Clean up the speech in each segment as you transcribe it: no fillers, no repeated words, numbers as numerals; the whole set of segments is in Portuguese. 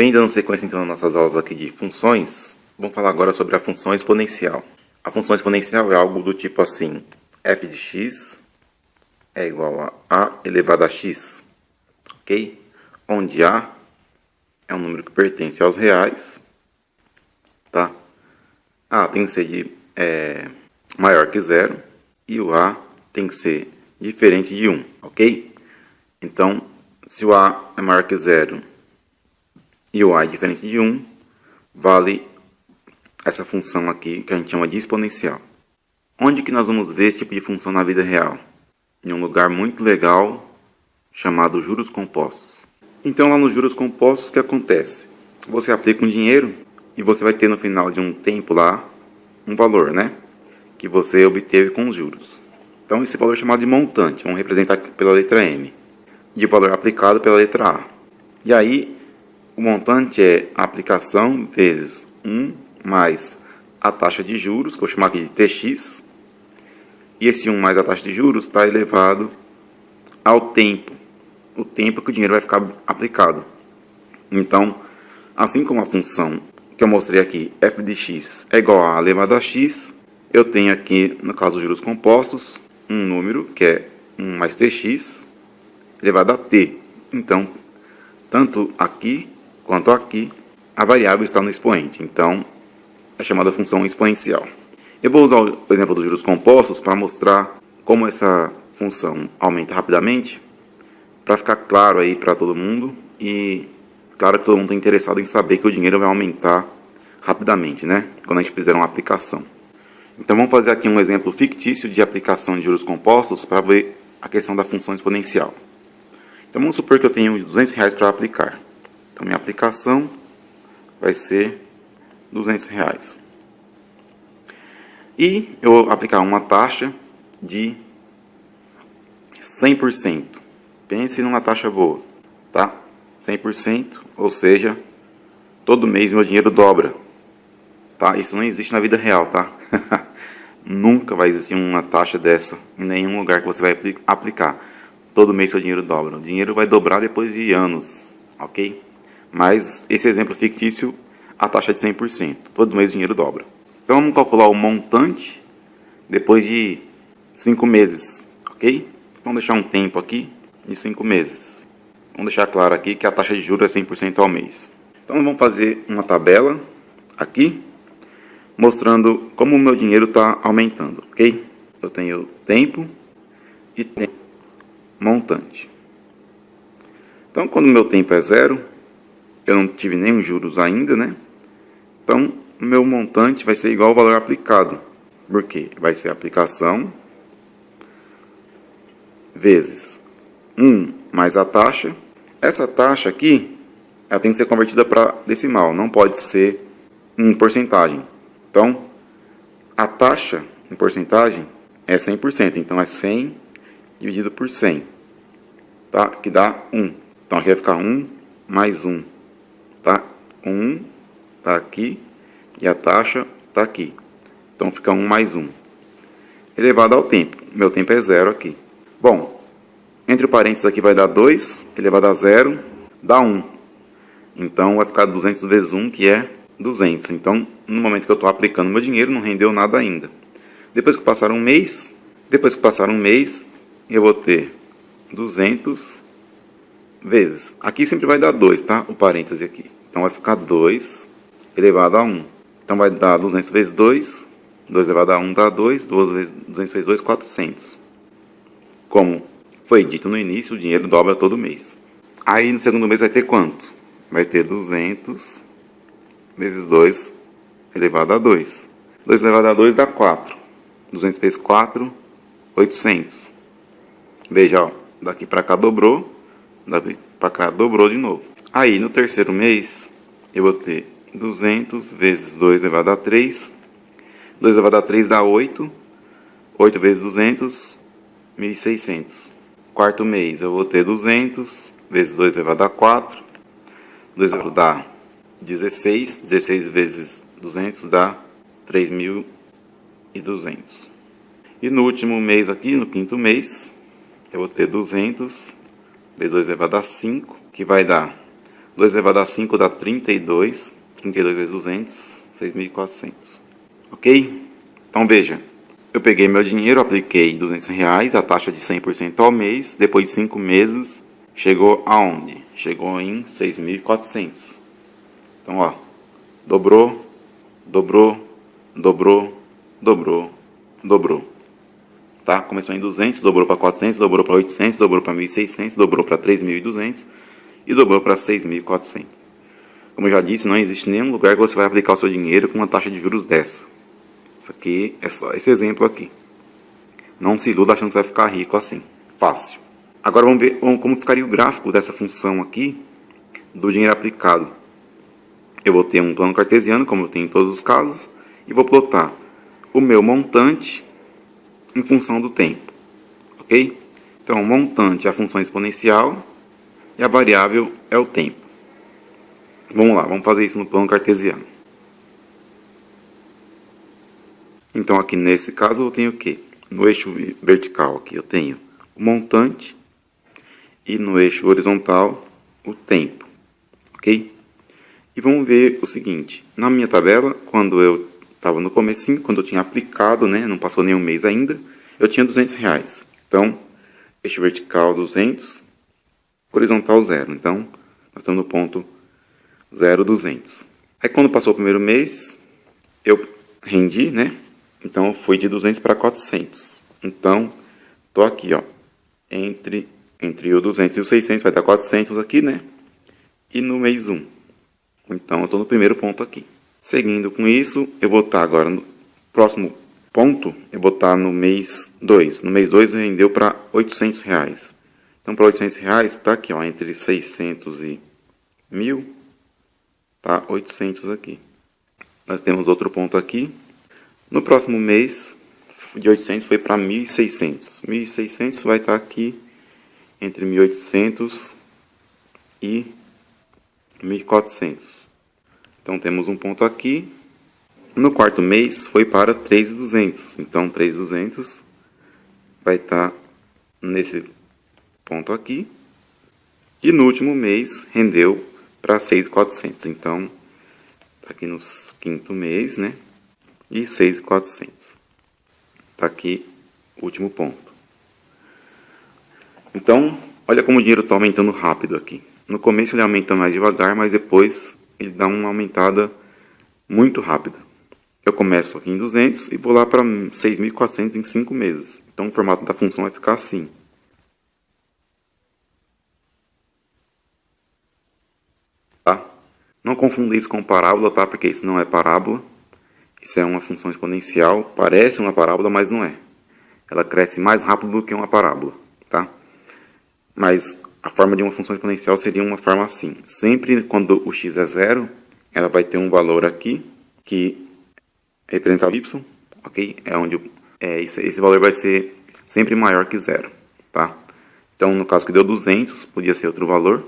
Bem, dando sequência então nas nossas aulas aqui de funções, vamos falar agora sobre a função exponencial. A função exponencial é algo do tipo assim: f de x é igual a elevado a x, ok? Onde a é um número que pertence aos reais, tá? A tem que ser maior que zero e o a tem que ser diferente de 1, ok? Então, se o a é maior que zero e o a é diferente de 1, vale essa função aqui que a gente chama de exponencial. Onde que nós vamos ver esse tipo de função na vida real? Em um lugar muito legal chamado juros compostos. Então, lá nos juros compostos, o que acontece? Você aplica um dinheiro e você vai ter no final de um tempo lá um valor, né? Que você obteve com os juros. Então, esse valor é chamado de montante. Vamos representar pela letra M. E o valor aplicado pela letra A. E aí, o montante é a aplicação vezes 1 mais a taxa de juros, que eu vou chamar aqui de TX. E esse 1 mais a taxa de juros está elevado ao tempo. O tempo que o dinheiro vai ficar aplicado. Então, assim como a função que eu mostrei aqui, f de x é igual a elevado a x, eu tenho aqui, no caso dos juros compostos, um número que é 1 mais tx elevado a t. Então, tanto aqui quanto aqui, a variável está no expoente. Então, é chamada função exponencial. Eu vou usar o exemplo dos juros compostos para mostrar como essa função aumenta rapidamente, para ficar claro aí para todo mundo e claro que todo mundo está interessado em saber que o dinheiro vai aumentar rapidamente, né? Quando a gente fizer uma aplicação. Então vamos fazer aqui um exemplo fictício de aplicação de juros compostos para ver a questão da função exponencial. Então vamos supor que eu tenho R$200 para aplicar. Então minha aplicação vai ser R$200. E eu vou aplicar uma taxa de 100%. Pense numa taxa boa, tá? 100%, ou seja, todo mês meu dinheiro dobra, tá? Isso não existe na vida real, tá? Nunca vai existir uma taxa dessa em nenhum lugar que você vai aplicar. Todo mês seu dinheiro dobra. O dinheiro vai dobrar depois de anos, ok? Mas esse exemplo fictício, a taxa é de 100%. Todo mês o dinheiro dobra. Então vamos calcular o montante depois de 5 meses, ok? Vamos deixar um tempo aqui de 5 meses. Vamos deixar claro aqui que a taxa de juros é 100% ao mês. Então vamos fazer uma tabela aqui, mostrando como o meu dinheiro está aumentando, ok? Eu tenho tempo e tempo montante. Então quando o meu tempo é zero, eu não tive nenhum juros ainda, né? Então o meu montante vai ser igual ao valor aplicado. Por quê? Vai ser a aplicação vezes 1 mais a taxa. Essa taxa aqui, ela tem que ser convertida para decimal, não pode ser em porcentagem. Então, a taxa em porcentagem é 100%, então é 100 dividido por 100, tá? Que dá 1. Então aqui vai ficar 1 mais 1, tá? 1 está aqui e a taxa está aqui. Então fica 1 mais 1. Elevado ao tempo. Meu tempo é zero aqui. Bom, entre o parênteses aqui vai dar 2, elevado a zero, dá 1. Então vai ficar 200 vezes 1, que é 200. Então, no momento que eu estou aplicando meu dinheiro, não rendeu nada ainda. Depois que passar um mês, eu vou ter 200 vezes. Aqui sempre vai dar 2, tá? O parêntese aqui. Então vai ficar 2 elevado a 1. Então vai dar 200 vezes 2. 2 elevado a 1 dá 2. 200 vezes 2, 400. Como foi dito no início, o dinheiro dobra todo mês. Aí no segundo mês vai ter quanto? Vai ter 200 vezes 2 elevado a 2. 2 elevado a 2 dá 4. 200 vezes 4, 800. Veja, ó, daqui para cá dobrou, daqui para cá dobrou de novo. Aí no terceiro mês eu vou ter 200 vezes 2 elevado a 3. 2 elevado a 3 dá 8. 8 vezes 200, 1.600. Quarto mês eu vou ter 200 vezes 2 elevado a 4. 2 elevado dá 16. 16 vezes 200 dá 3.200. E no último mês aqui, no quinto mês, eu vou ter 200 vezes 2 elevado a 5, que vai dar 2 elevado a 5 dá 32. 32 vezes 200, 6.400. Ok? Então veja, eu peguei meu dinheiro, apliquei R$ 200, a taxa de 100% ao mês. Depois de 5 meses, chegou aonde? Chegou em 6.400. Então, ó, dobrou, dobrou, dobrou, dobrou, dobrou. Tá? Começou em 200, dobrou para 400, dobrou para 800, dobrou para 1.600, dobrou para 3.200 e dobrou para 6.400. Como eu já disse, não existe nenhum lugar que você vai aplicar o seu dinheiro com uma taxa de juros dessa. Isso aqui é só esse exemplo aqui. Não se iluda achando que você vai ficar rico assim. Fácil. Agora vamos ver como ficaria o gráfico dessa função aqui do dinheiro aplicado. Eu vou ter um plano cartesiano, como eu tenho em todos os casos, e vou plotar o meu montante em função do tempo. Ok? Então, o montante é a função exponencial e a variável é o tempo. Vamos lá, vamos fazer isso no plano cartesiano. Então, aqui nesse caso, eu tenho o quê? No eixo vertical aqui eu tenho o montante e no eixo horizontal o tempo. Ok? E vamos ver o seguinte. Na minha tabela, quando eu estava no comecinho, quando eu tinha aplicado, né, não passou nenhum mês ainda, eu tinha R$ 200. Então, eixo vertical 200, horizontal 0. Então, nós estamos no ponto 0, 200. Aí quando passou o primeiro mês, eu rendi, né? Então foi de 200 para 400. Então, tô aqui, ó, entre o 200 e o 600 vai dar 400 aqui, né? E no mês 1. Então eu tô no primeiro ponto aqui. Seguindo com isso, eu vou estar agora no próximo ponto, eu vou estar no mês 2. No mês 2 rendeu para R$ 800. Então para R$ 800 tá aqui, ó, entre 600 e 1.000. Tá 800 aqui. Nós temos outro ponto aqui. No próximo mês, de 800 foi para 1.600. 1.600 vai estar aqui entre 1.800 e 1.400. Então temos um ponto aqui. No quarto mês foi para 3.200. Então 3.200 vai estar nesse ponto aqui. E no último mês rendeu para 6.400. Então, está aqui no quinto mês, né? E 6.400. Está aqui o último ponto. Então, olha como o dinheiro está aumentando rápido aqui. No começo ele aumenta mais devagar, mas depois ele dá uma aumentada muito rápida. Eu começo aqui em 200 e vou lá para 6.400 em 5 meses. Então, o formato da função vai ficar assim. Tá? Não confunda isso com parábola, tá? Porque isso não é parábola. Isso é uma função exponencial. Parece uma parábola, mas não é. Ela cresce mais rápido do que uma parábola, tá? Mas a forma de uma função exponencial seria uma forma assim. Sempre quando o x é zero, ela vai ter um valor aqui que representa o y, ok? É onde esse valor vai ser sempre maior que zero, tá? Então, no caso que deu 200, podia ser outro valor.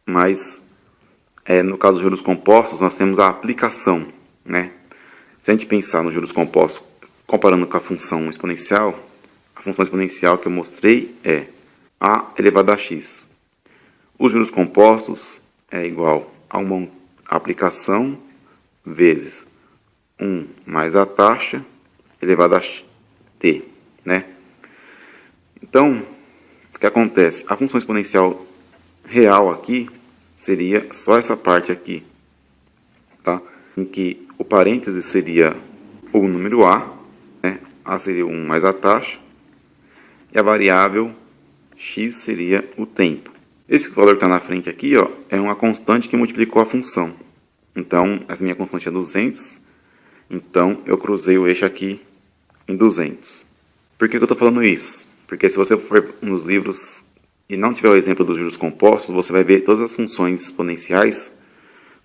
Mas, no caso dos juros compostos, nós temos a aplicação, né? Se a gente pensar nos juros compostos, comparando com a função exponencial que eu mostrei é a elevado a x. Os juros compostos é igual a uma aplicação vezes 1 mais a taxa elevado a t, né? Então, o que acontece? A função exponencial real aqui seria só essa parte aqui, tá? Em que o parêntese seria o número a, né? A seria 1 mais a taxa, e a variável x seria o tempo. Esse valor que está na frente aqui, ó, é uma constante que multiplicou a função. Então, essa minha constante é 200, então eu cruzei o eixo aqui em 200. Por que eu estou falando isso? Porque se você for nos livros e não tiver o exemplo dos juros compostos, você vai ver todas as funções exponenciais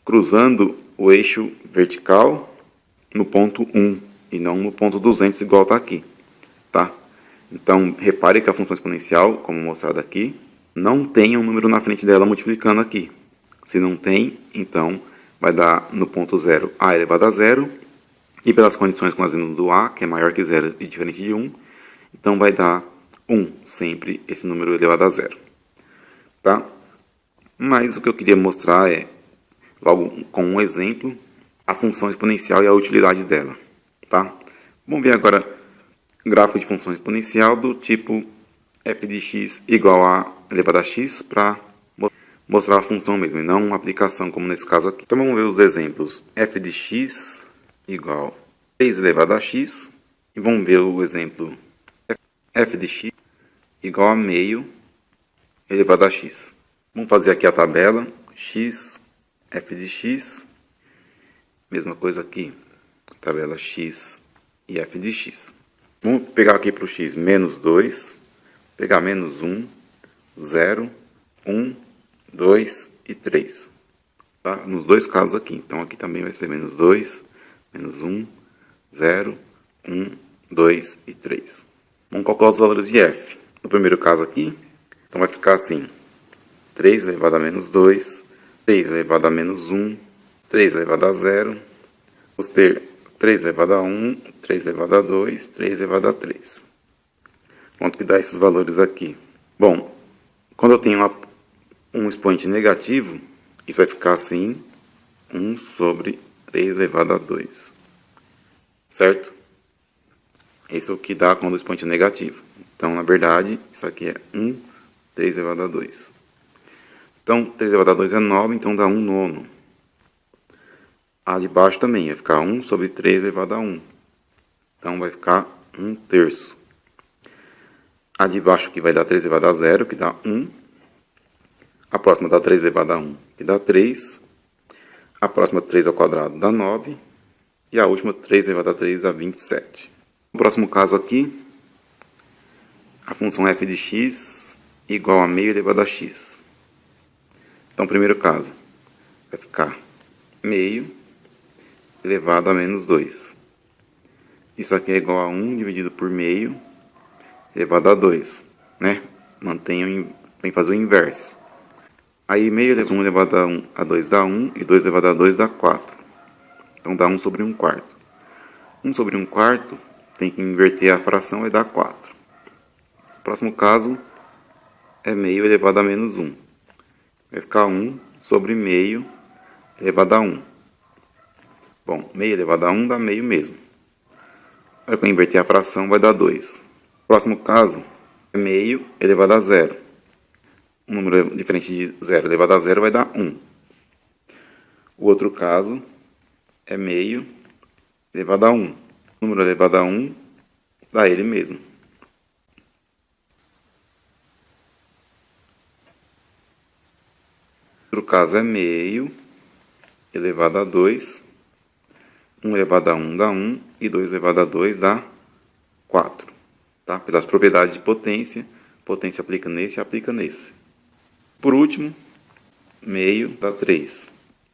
cruzando o eixo vertical no ponto 1 e não no ponto 200 igual está aqui, tá? Então, repare que a função exponencial, como mostrado aqui, não tem um número na frente dela multiplicando aqui. Se não tem, então vai dar no ponto 0 a elevado a 0, e pelas condições que nós vimos do a, que é maior que 0 e diferente de 1, então vai dar 1, sempre esse número elevado a 0. Tá? Mas o que eu queria mostrar é, logo com um exemplo, a função exponencial e a utilidade dela, tá? Vamos ver agora gráfico de função exponencial do tipo f de x igual a elevado a x para mostrar a função mesmo, e não uma aplicação como nesse caso aqui. Então vamos ver os exemplos. F de x igual a 3 elevado a x. E vamos ver o exemplo f de x igual a meio elevado a x. Vamos fazer aqui a tabela. X, f de x. Mesma coisa aqui. Tabela x e f de x. Vamos pegar aqui para o x menos 2. Pegar menos 1, 0, 1, 2 e 3. Tá? Nos dois casos aqui. Então aqui também vai ser menos 2, menos 1, 0, 1, 2 e 3. Vamos calcular os valores de f. No primeiro caso aqui, então vai ficar assim. 3 elevado a menos 2, 3 elevado a menos 1, 3 elevado a 0. Vamos ter 3 elevado a 1, 3 elevado a 2, 3 elevado a 3. Quanto que dá esses valores aqui? Bom, quando eu tenho um expoente negativo, isso vai ficar assim, 1 sobre 3 elevado a 2. Certo? Isso é o que dá quando o expoente é negativo. Então, na verdade, isso aqui é 1, 3 elevado a 2. Então, 3 elevado a 2 é 9, então dá 1 nono. A de baixo também vai ficar 1 sobre 3 elevado a 1. Então, vai ficar 1 terço. A de baixo aqui vai dar 3 elevado a 0, que dá 1. A próxima dá 3 elevado a 1, que dá 3. A próxima 3 ao quadrado dá 9. E a última 3 elevado a 3 dá 27. No próximo caso aqui, a função f de x igual a meio elevado a x. Então, primeiro caso, vai ficar meio elevado a menos 2. Isso aqui é igual a 1 dividido por meio elevado a 2, né? Vem fazer o inverso. Aí meio elevado a 1 elevado a 2 dá 1 e 2 elevado a 2 dá 4. Então dá 1 sobre 1 quarto. 1 sobre 1 quarto tem que inverter a fração e dar 4. O próximo caso é meio elevado a menos 1. Vai ficar 1 sobre meio elevado a 1. Bom, meio elevado a 1 dá meio mesmo. Para eu inverter a fração vai dar 2. O próximo caso é meio elevado a 0. Um número diferente de 0 elevado a 0 vai dar 1. O outro caso é meio elevado a 1. Número elevado a 1 dá ele mesmo. Outro caso é meio elevado a 2. 1 elevado a 1 dá 1 e 2 elevado a 2 dá 4. Tá? Pelas propriedades de potência, potência aplica nesse e aplica nesse. Por último, meio dá 3.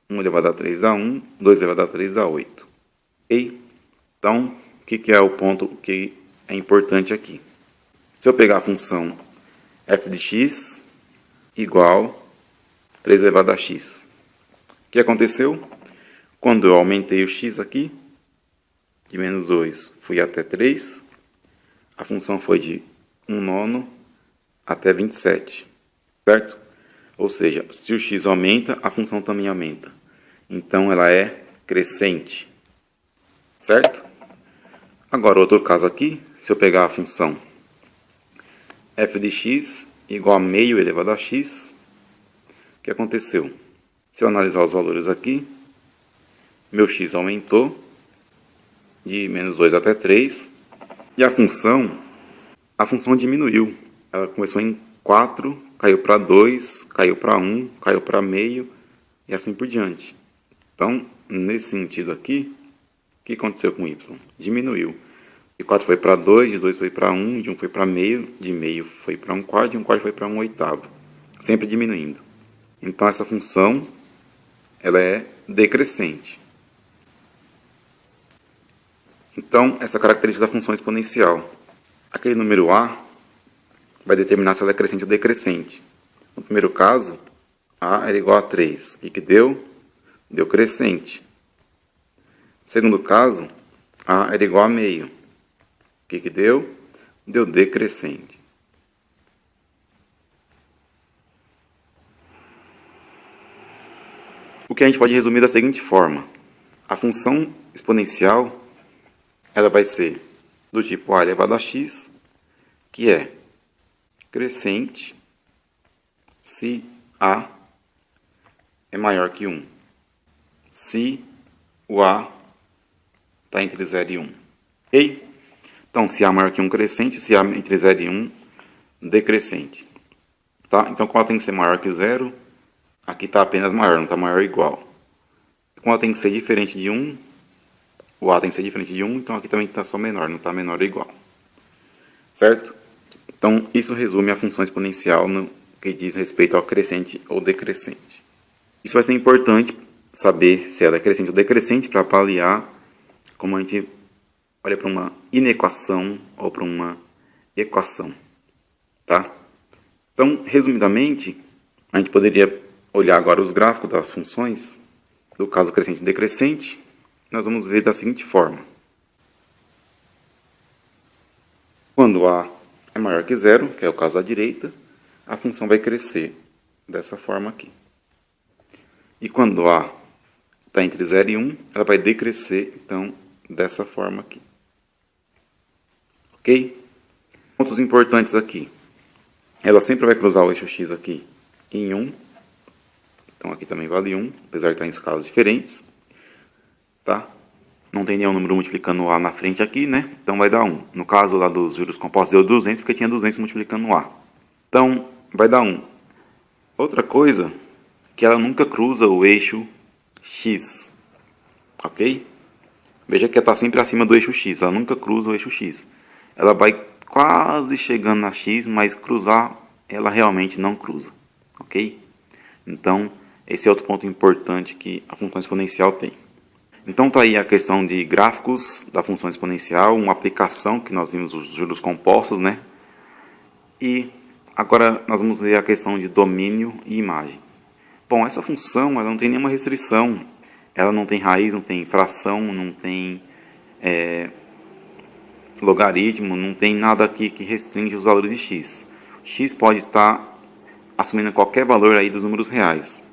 1 elevado a 3 dá 1, 2 elevado a 3 dá 8. Ok? Então, o que é o ponto que é importante aqui? Se eu pegar a função f de x igual 3 elevado a x. O que aconteceu? Quando eu aumentei o x aqui, de menos 2 fui até 3, a função foi de 1 nono até 27, certo? Ou seja, se o x aumenta, a função também aumenta. Então, ela é crescente, certo? Agora, outro caso aqui, se eu pegar a função f de x igual a meio elevado a x, o que aconteceu? Se eu analisar os valores aqui, meu x aumentou de menos 2 até 3, e a função diminuiu. Ela começou em 4, caiu para 2, caiu para 1, caiu para meio, e assim por diante. Então, nesse sentido aqui, o que aconteceu com y? Diminuiu. De 4 foi para 2, de 2 foi para 1, de 1 foi para meio, de meio foi para 1 quarto, de 1 quarto foi para 1 oitavo. Sempre diminuindo. Então, essa função ela é decrescente. Então, essa característica da função exponencial. Aquele número a vai determinar se ela é crescente ou decrescente. No primeiro caso, a era igual a 3. O que deu? Deu crescente. No segundo caso, a era igual a meio. O que deu? Deu decrescente. O que a gente pode resumir da seguinte forma. A função exponencial ela vai ser do tipo a elevado a x, que é crescente se a é maior que 1. Se o a está entre 0 e 1. Ok? Então, se a é maior que 1, crescente, se a é entre 0 e 1, decrescente. Tá? Então, como ela tem que ser maior que 0, aqui está apenas maior, não está maior ou igual. Como ela tem que ser diferente de 1, o a tem que ser diferente de 1, então aqui também está só menor, não está menor ou igual. Certo? Então, isso resume a função exponencial no que diz respeito ao crescente ou decrescente. Isso vai ser importante saber se ela é crescente ou decrescente para avaliar como a gente olha para uma inequação ou para uma equação. Tá? Então, resumidamente, a gente poderia olhar agora os gráficos das funções do caso crescente e decrescente. Nós vamos ver da seguinte forma. Quando a é maior que 0, que é o caso da direita, a função vai crescer dessa forma aqui. E quando a está entre 0 e 1, ela vai decrescer, então, dessa forma aqui. Ok? Pontos importantes aqui. Ela sempre vai cruzar o eixo x aqui em 1. Então, aqui também vale 1, apesar de estar em escalas diferentes. Tá? Não tem nenhum número multiplicando o a na frente aqui, né? Então, vai dar 1. No caso lá dos juros compostos, deu 200, porque tinha 200 multiplicando o a. Então, vai dar 1. Outra coisa, que ela nunca cruza o eixo x. Ok? Veja que ela está sempre acima do eixo x, ela nunca cruza o eixo x. Ela vai quase chegando na x, mas cruzar, ela realmente não cruza. Ok? Então, esse é outro ponto importante que a função exponencial tem. Então, está aí a questão de gráficos da função exponencial, uma aplicação que nós vimos os juros compostos, né? E agora nós vamos ver a questão de domínio e imagem. Bom, essa função ela não tem nenhuma restrição. Ela não tem raiz, não tem fração, não tem logaritmo, não tem nada aqui que restringe os valores de x. X pode estar assumindo qualquer valor aí dos números reais.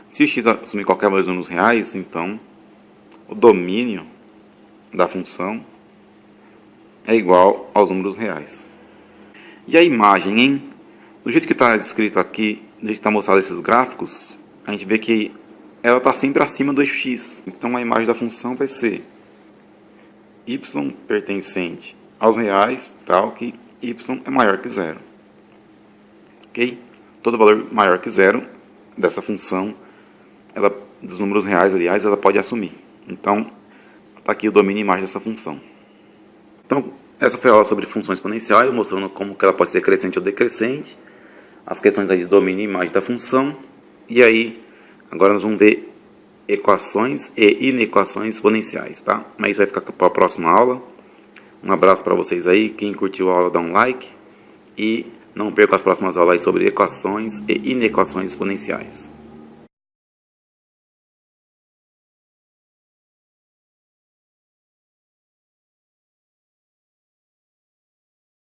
Se o x assumir qualquer valor dos números reais, então o domínio da função é igual aos números reais. E a imagem, hein? Do jeito que está descrito aqui, do jeito que está mostrado esses gráficos, a gente vê que ela está sempre acima do eixo x. Então a imagem da função vai ser y pertencente aos reais, tal que y é maior que 0. Ok? Todo valor maior que 0 dessa função, ela, dos números reais, aliás, ela pode assumir. Então, está aqui o domínio e imagem dessa função. Então, essa foi a aula sobre função exponencial, mostrando como que ela pode ser crescente ou decrescente, as questões aí de domínio e imagem da função, e aí, agora nós vamos ver equações e inequações exponenciais, tá? Mas isso vai ficar para a próxima aula. Um abraço para vocês aí, quem curtiu a aula dá um like, e não perca as próximas aulas aí sobre equações e inequações exponenciais.